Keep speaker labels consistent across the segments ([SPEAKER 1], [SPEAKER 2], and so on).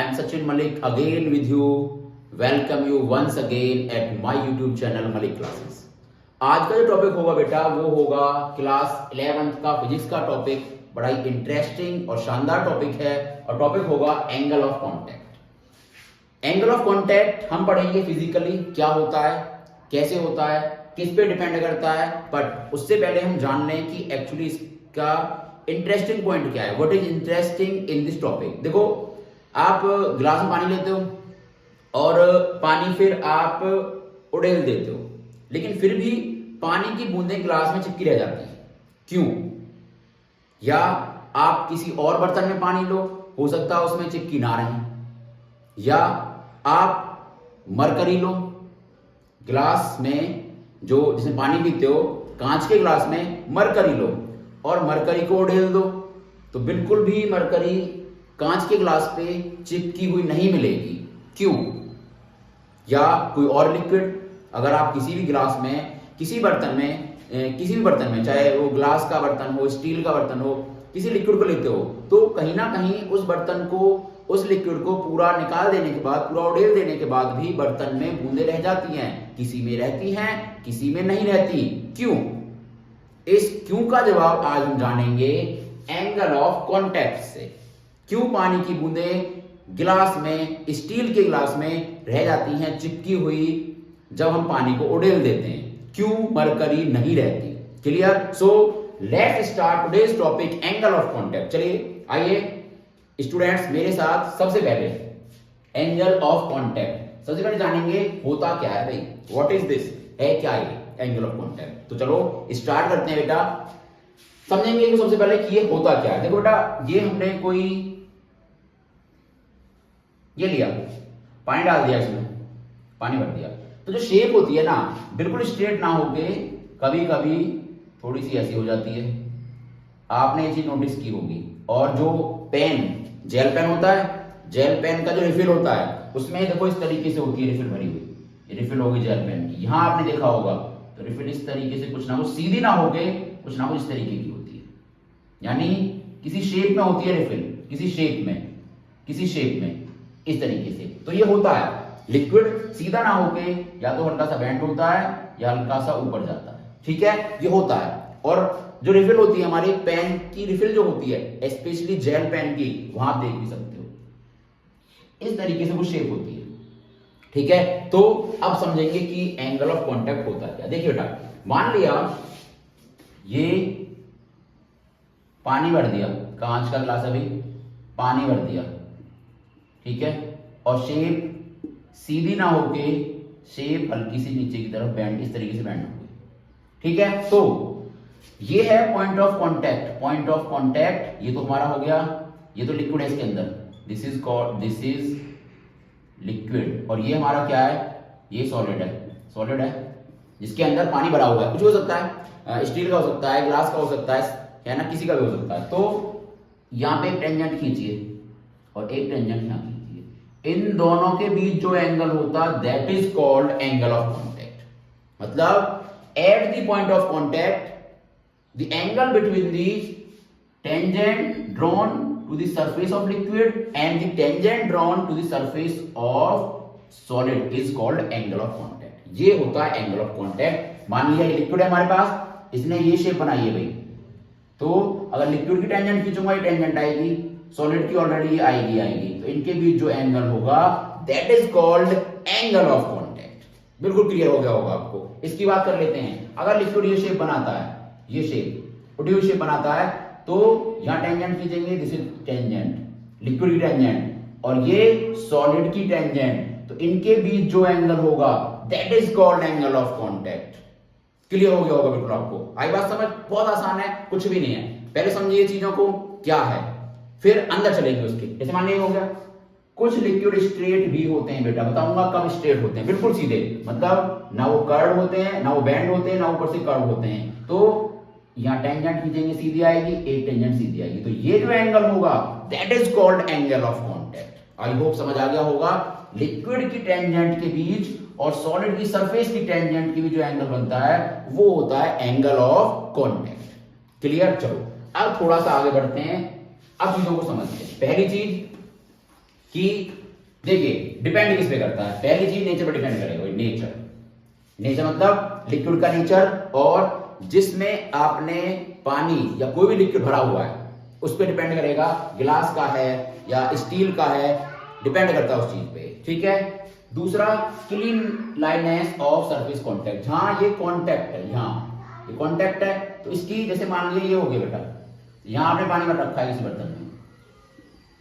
[SPEAKER 1] am Sachin Malik again with you. Welcome you once again at my YouTube channel Malik Classes. आज का जो topic होगा बेटा वो होगा क्लास 11th का फिजिक्स का टॉपिक। बड़ा ही इंटरेस्टिंग और शानदार टॉपिक है और टॉपिक होगा angle of contact. Angle of contact हम पढ़ेंगे फिजिकली क्या होता है, कैसे होता है, किस पे डिपेंड करता है, बट उससे पहले हम जान लें कि एक्चुअली इसका इंटरेस्टिंग पॉइंट क्या है। What is interesting in this topic. देखो, आप ग्लास में पानी लेते हो और पानी फिर आप उड़ेल देते हो, लेकिन फिर भी पानी की बूंदें ग्लास में चिपकी रह जाती हैं। क्यों? या आप किसी और बर्तन में पानी लो, हो सकता है उसमें चिपकी ना रहे, या आप मरकरी लो ग्लास में, जो जिसमें पानी पीते हो कांच के ग्लास में मरकरी लो और मरकरी को उड़ेल दो, तो बिल्कुल भी मरकरी कांच के ग्लास पे चिपकी हुई नहीं मिलेगी। क्यों? या कोई और लिक्विड, अगर आप किसी भी ग्लास में किसी भी बर्तन में चाहे वो ग्लास का बर्तन हो, स्टील का बर्तन हो, किसी लिक्विड को लेते हो तो कहीं ना कहीं उस बर्तन को, उस लिक्विड को पूरा निकाल देने के बाद, पूरा उड़ेल देने के बाद भी बर्तन में बूंदें रह जाती हैं। किसी में रहती हैं, किसी में नहीं रहती। क्यों? इस क्यों का जवाब आज हम जानेंगे एंगल ऑफ कांटेक्ट से। क्यों पानी की बूंदें गिलास में, स्टील के गिलास में रह जाती हैं चिपकी हुई जब हम पानी को उड़ेल देते हैं, क्यों मरकरी नहीं रहती। Clear? So let's start today's topic angle of contact. चलिए आइए स्टूडेंट्स मेरे साथ सबसे पहले एंगल ऑफ कांटेक्ट सबसे पहले जानेंगे होता क्या है भाई। व्हाट इज दिस, है क्या ये एंगल ऑफ कांटेक्ट। तो चलो स्टार्ट करते हैं बेटा, समझेंगे सबसे पहले कि ये होता क्या है। देखो बेटा, ये हमने कोई ये लिया, पानी डाल दिया, इसमें पानी भर दिया, तो जो शेप होती है ना बिल्कुल स्ट्रेट ना होके कभी कभी थोड़ी सी ऐसी हो जाती है। आपने ये चीज नोटिस की होगी। और जो पेन, जेल पेन होता है, जेल पेन का जो रिफिल होता है उसमें देखो इस तरीके से होती है रिफिल भरी हुई, ये रिफिल होगी जेल पेन की। यहां आपने देखा होगा तो रिफिल इस तरीके से कुछ ना कुछ सीधी ना होके कुछ ना कुछ इस तरीके की होती है, यानी किसी शेप में होती है रिफिल, किसी शेप में इस तरीके से। तो ये होता है लिक्विड सीधा ना होके या तो हल्का सा बेंड होता है या हल्का सा ऊपर जाता है। ठीक है, ये होता है। और जो रिफिल होती है हमारी पेन की रिफिल जो होती है, स्पेशली जेल पेन की, वहां आप देख भी सकते हो इस तरीके से वो शेप होती है। ठीक है, तो अब समझेंगे कि एंगल ऑफ कांटेक्ट होता है क्या। देखिए बेटा, मान लिया ये पानी भर दिया, कांच का ग्लास, अभी पानी भर दिया, ठीक है, और शेप सीधी ना होके शेप हल्की सी नीचे की तरफ बेंड, इस तरीके से बेंड हो गई। ठीक है, तो ये है point of contact. Point of contact ये तो हमारा हो गया, ये तो लिक्विड है इसके अंदर, दिस इज लिक्विड, और ये हमारा क्या है, ये सॉलिड है जिसके अंदर पानी भरा हुआ है। कुछ हो सकता है, स्टील का हो सकता है, ग्लास का हो सकता है ना, किसी का भी हो सकता है। तो यहां पे एक टेंजेंट खींचिए और एक टेंजेंट यहां खींचिए, इन दोनों के बीच जो एंगल होता है that is called angle of contact. मतलब at the point of contact the angle between the tangent drawn to the surface of liquid and the tangent drawn to the surface of solid is called angle of contact. ये होता है angle of contact. मान लिया ये liquid है हमारे पास, इसने ये शेप बनाई है भाई, तो अगर लिक्विड की टेंजेंट खींचूंगा ये टेंजेंट आएगी, सॉलिड की ऑलरेडी आएगी, तो इनके बीच जो एंगल होगा that is called angle of contact. बिल्कुल क्लियर हो गया होगा आपको। इसकी बात कर लेते हैं, अगर लिक्विड ये शेप बनाता है, ये शेप उठी हुई शेप बनाता है, तो यहां टेंजेंट खींचेंगे, दिस इज टेंजेंट, लिक्विड की टेंजेंट, और ये सॉलिड की टेंजेंट, तो इनके बीच जो एंगल होगा that is called angle of contact. Clear हो गया होगा बिल्कुल आपको। आई बात समझ? बहुत आसान है, कुछ भी नहीं है। पहले समझिए चीजों को क्या है, फिर अंदर चलेंगे उसके। जैसे मान लीजिए हो गया, कुछ लिक्विड स्ट्रेट भी होते हैं बेटा, बताऊंगा कब स्ट्रेट होते हैं, बिल्कुल सीधे, मतलब ना वो कर्व होते हैं, ना वो बेंड होते हैं, ना ऊपर से कर्व होते हैं। तो यहां टेंजेंट खींचेंगे सीधी आएगी, एक टेंजेंट सीधी आएगी, तो ये जो एंगल होगा that is called angle of contact. I hope समझ आ गया होगा। लिक्विड की टेंजेंट के बीच और सॉलिड की सरफेस की टेंजेंट के बीच जो एंगल बनता है वो होता है एंगल ऑफ कांटेक्ट। क्लियर? चलो अब थोड़ा सा आगे बढ़ते हैं, अब चीजों को समझते हैं। पहली चीज कि देखिए डिपेंड किस पे करता है, पहली चीज नेचर पर डिपेंड करेगा, नेचर। नेचर मतलब लिक्विड का नेचर, और जिसमें आपने पानी या कोई भी लिक्विड भरा हुआ है उस पर डिपेंड करेगा, गिलास का है या स्टील का है, डिपेंड करता है उस चीज पे, ठीक है। दूसरा क्लीन लाइनेस ऑफ सरफेस कॉन्टेक्ट, जहां ये कॉन्टेक्ट है, यहाँ ये कॉन्टेक्ट है तो इसकी, जैसे मान लीजिए ये हो गया बेटा, यहाँ आपने पानी भर रखा है किसी बर्तन में,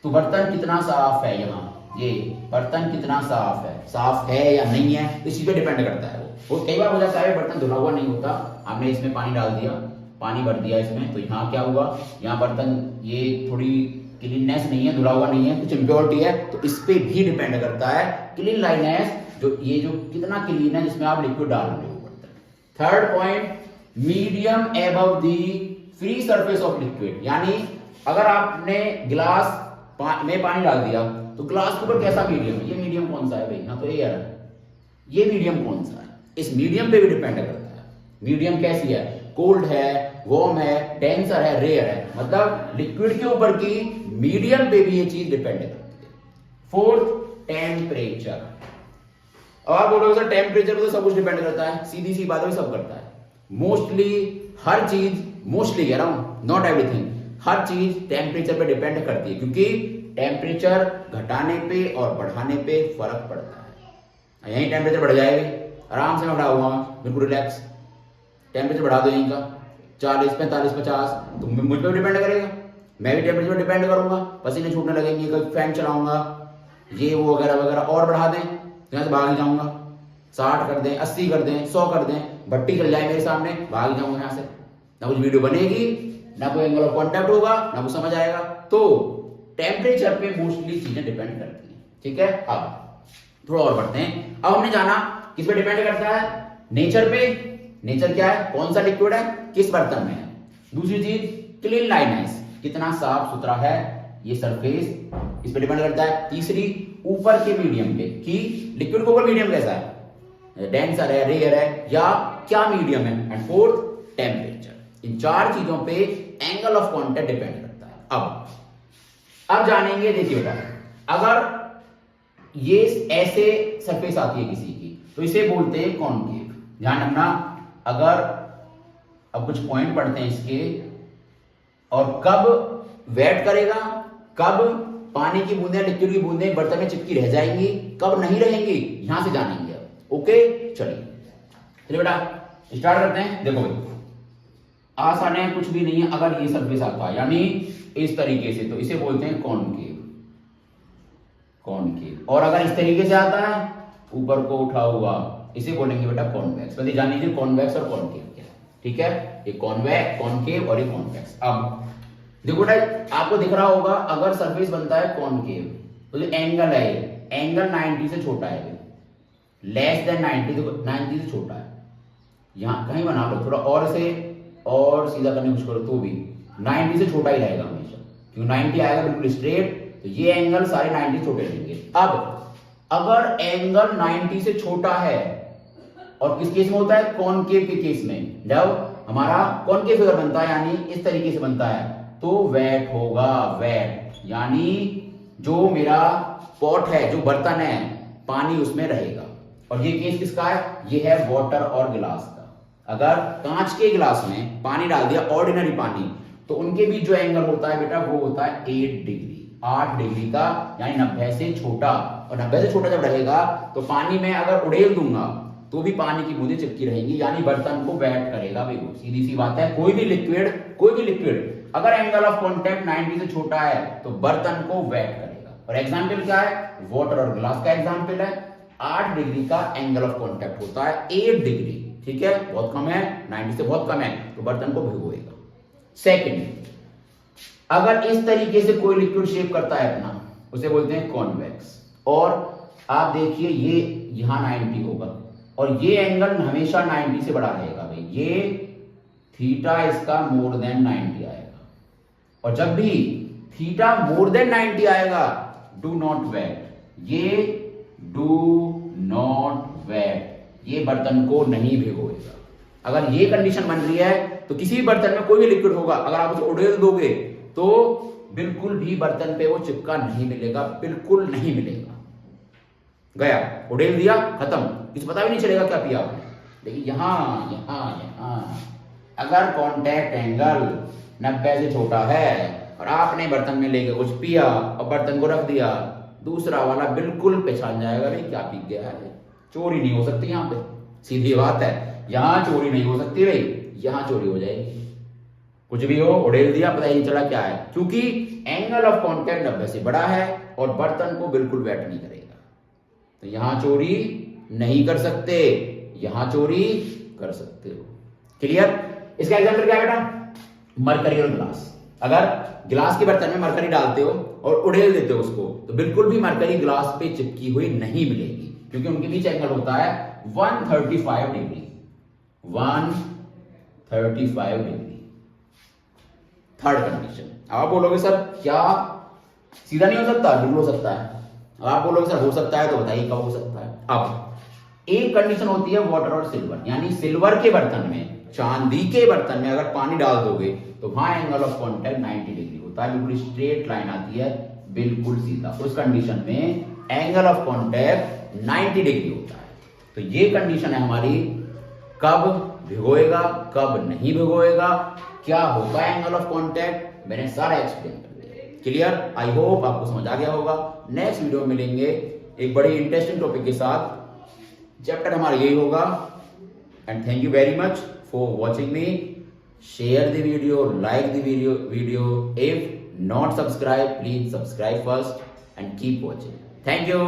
[SPEAKER 1] तो बर्तन कितना साफ है, यहाँ ये बर्तन कितना साफ है या नहीं है, इसी पे डिपेंड करता है वो कई बार हो जाता है बर्तन धुला हुआ नहीं होता, आपने इसमें पानी डाल दिया, पानी भर दिया इसमें, तो यहाँ क्या हुआ, यहाँ बर्तन ये थोड़ी क्लीननेस नहीं है, धुला हुआ नहीं है, कुछ इम्प्योरिटी है, तो इस पे भी डिपेंड करता है क्लीन लाइनेस, जो ये जो कितना क्लीन है जिसमें आप लिक्विड डाल रहे हो बर्तन। Third point, medium above the free surface of liquid, यानी अगर आपने गिलास में पानी डाल दिया तो ग्लास के ऊपर कैसा मीडियम है, ये मीडियम कौन सा है भाई, यहाँ तो एयर है, ये मीडियम कौन सा है, इस मीडियम पे भी डिपेंड करता है, मीडियम कैसी है, कोल्ड है, वार्म है, डेंसर है, रेयर है, मतलब लिक्विड के ऊपर की मीडियम पे भी ये चीज डिपेंड करती है। Fourth, temperature. अब आप बोलोगे सर टेम्परेचर पे तो सब कुछ डिपेंड करता है, सीधी सी बात है, सब करता है, मोस्टली हर चीज, मोस्टली कह रहा हूं, नॉट एवरीथिंग, हर चीज टेम्परेचर पे डिपेंड करती है, क्योंकि टेम्परेचर घटाने पे और बढ़ाने पे फर्क पड़ता है। यही टेम्परेचर बढ़ जाएगा, आराम से मैं बढ़ाऊंगा, बिल्कुल रिलैक्स, टेम्परेचर बढ़ा दो यहीं का 40, 45, 50, तो मुझ पर डिपेंड करेगा, मैं भी टेम्परेचर पर डिपेंड करूंगा, पसीने छूटने लगेंगे, कभी फैन चलाऊंगा, ये वो वगैरह वगैरह, और बढ़ा दें तो यहाँ से भाग जाऊंगा, 60 कर दें, 80 कर दें, 100 कर दें, भट्टी चल जाए मेरे सामने, भाग जाऊंगा यहाँ से, ना कुछ वीडियो बनेगी, ना कोई एंगल ऑफ कॉन्टैक्ट होगा, ना कुछ समझ आएगा। तो टेम्परेचर पे मोस्टली चीजें डिपेंड करती हैं, ठीक है। अब थोड़ा और बढ़ते हैं, अब हमने जाना किस पे डिपेंड करता है, नेचर पे, नेचर क्या है, कौन सा लिक्विड है, किस बर्तन में है। दूसरी चीज क्लीन लाइनेस, कितना साफ सुथरा है ये सरफेस, इस पे डिपेंड करता है। तीसरी ऊपर के मीडियम पे, कि लिक्विड के ऊपर मीडियम कैसा है, डेंसर है, रेयर है, या क्या मीडियम है। And fourth, temperature. इन चार चीजों पे एंगल ऑफ कॉन्टैक्ट डिपेंड करता है। अब जानेंगे, देखिए बेटा, अगर ये ऐसे सरफेस आती है किसी की तो इसे बोलते हैं कॉनकेव, ध्यान रखना। अगर अब कुछ पॉइंट पढ़ते हैं इसके, और कब वेट करेगा, कब पानी की बूंदें, लिक्विड की बूंदें बर्तन में चिपकी रह जाएंगी, कब नहीं रहेंगी, यहां से जानेंगे अब। ओके, चलिए बेटा स्टार्ट करते हैं। देखो भाई आसान है, कुछ भी नहीं है, अगर ये सरफेस आता है यानी इस तरीके से, तो इसे बोलते हैं कॉनकेव, कॉनकेव। और अगर इस तरीके से आता है ऊपर को उठा हुआ, इसे बोलेंगे बेटा कॉन्वेक्स। पहले जान लीजिए कॉन्वेक्स और कॉनकेव क्या है, ठीक है। ये कॉन्वेक्स, कॉनकेव और ये कॉन्वेक्स। अब देखो बेटा आपको दिख रहा होगा, अगर सरफेस बनता है कॉनकेव तो जो एंगल है, एंगल 90 से छोटा है, लेस देन 90, देखो 90 से छोटा है, यहां कहीं बना लो थोड़ा और इसे और सीधा करने की कोशिश करो तो भी 90 से छोटा ही रहेगा हमेशा, क्योंकि 90 आएगा बिल्कुल स्ट्रेट, तो ये एंगल सारे 90 छोटे रहेंगे। अब अगर एंगल 90 से छोटा है, और किस केस में होता है, कॉनकेव के केस में, जब हमारा कॉनकेव फिगर बनता है यानी इस तरीके से बनता है, तो वेट होगा, वेट यानी जो मेरा पॉट है, जो बर्तन है, पानी उसमें रहेगा। और ये केस किसका है, ये है वाटर और गिलास का। अगर कांच के गिलास में पानी डाल दिया, ऑर्डिनरी पानी, तो उनके बीच जो एंगल होता है बेटा वो होता है 8 डिग्री, 8 डिग्री का, यानी 90 से छोटा। और 90 से छोटा जब रहेगा तो पानी में अगर उड़ेल दूंगा तो भी पानी की बूंदें चिपकी रहेंगी, यानी बर्तन को वेट करेगा भाई। सीधी सी बात है, कोई भी लिक्विड अगर एंगल ऑफ कॉन्टैक्ट 90 से छोटा है तो बर्तन को वेट करेगा। और एग्जाम्पल क्या है, वाटर और ग्लास का एग्जाम्पल है। 8 डिग्री का एंगल ऑफ कॉन्टैक्ट होता है, 8 डिग्री, ठीक है, बहुत कम है, 90 से बहुत कम है, तो बर्तन को भिगोएगा। सेकंड, अगर इस तरीके से कोई लिक्विड शेप करता है अपना, उसे बोलते हैं कॉन्वेक्स। और आप देखिए ये यहां 90 होगा, और ये एंगल हमेशा 90 से बड़ा रहेगा भाई, ये थीटा इसका मोर देन 90 आएगा। और जब भी थीटा मोर देन 90 आएगा, डू नॉट वेट, ये डू नॉट वेट, ये बर्तन को नहीं भिगोएगा। अगर ये कंडीशन बन रही है तो किसी भी बर्तन में कोई भी लिक्विड होगा, अगर आप उसे उड़ेल दोगे तो बिल्कुल भी बर्तन पे वो चिपका नहीं मिलेगा, बिल्कुल नहीं मिलेगा। गया, उड़ेल दिया, खत्म, किसी पता भी नहीं चलेगा क्या पिया आपने। लेकिन यहाँ यहाँ यहाँ अगर कांटेक्ट एंगल 90 से छोटा है और आपने बर्तन में लेके कुछ पिया और बर्तन को रख दिया, दूसरा वाला बिल्कुल पहचान जाएगा भाई क्या पी गया है। चोरी नहीं हो सकती यहाँ पे, सीधी बात है, यहाँ चोरी नहीं हो सकती भाई, यहाँ चोरी हो जाएगी। कुछ भी हो, उड़ेल दिया, पता ही नहीं चला क्या है, क्योंकि एंगल ऑफ कांटेक्ट 90 से बड़ा है और बर्तन को बिल्कुल वेट नहीं करेगा। तो यहां चोरी नहीं कर सकते, यहां चोरी कर सकते हो। क्लियर? इसका एग्जांपल क्या है बेटा? मरकरी और ग्लास। अगर गिलास के बर्तन में मरकरी डालते हो और उड़ेल देते हो उसको, तो बिल्कुल भी मरकरी ग्लास पे चिपकी हुई नहीं मिलेगी, क्योंकि उनके बीच एंगल होता है 135 डिग्री। 135 डिग्री। Third condition. आप बोलोगे सर क्या सीधा नहीं हो सकता? बिल्कुल हो सकता है। आप बोलोगे सर हो सकता है, तो बताइए कब हो सकता है। अब एक कंडीशन होती है वाटर और सिल्वर, यानी सिल्वर के बर्तन में, चांदी के बर्तन में अगर पानी डाल दोगे तो वहां एंगल ऑफ कांटेक्ट 90 डिग्री होता है, बिल्कुल स्ट्रेट लाइन आती है, बिल्कुल सीधा। उस कंडीशन में एंगल ऑफ कांटेक्ट 90 डिग्री होता है। तो ये कंडीशन है हमारी, कब भिगोएगा कब नहीं भिगोएगा, क्या होता है एंगल ऑफ कांटेक्ट, मैंने सारा एक्सप्लेन कर दिया। क्लियर? आई होप आपको समझ आ गया होगा। नेक्स्ट वीडियो में मिलेंगे एक बड़ी इंटरेस्टिंग टॉपिक के साथ। चैप्टर हमारा यही होगा। And thank you very much for watching me. Share the video, like the video. If not subscribe, please subscribe first and keep watching. Thank you.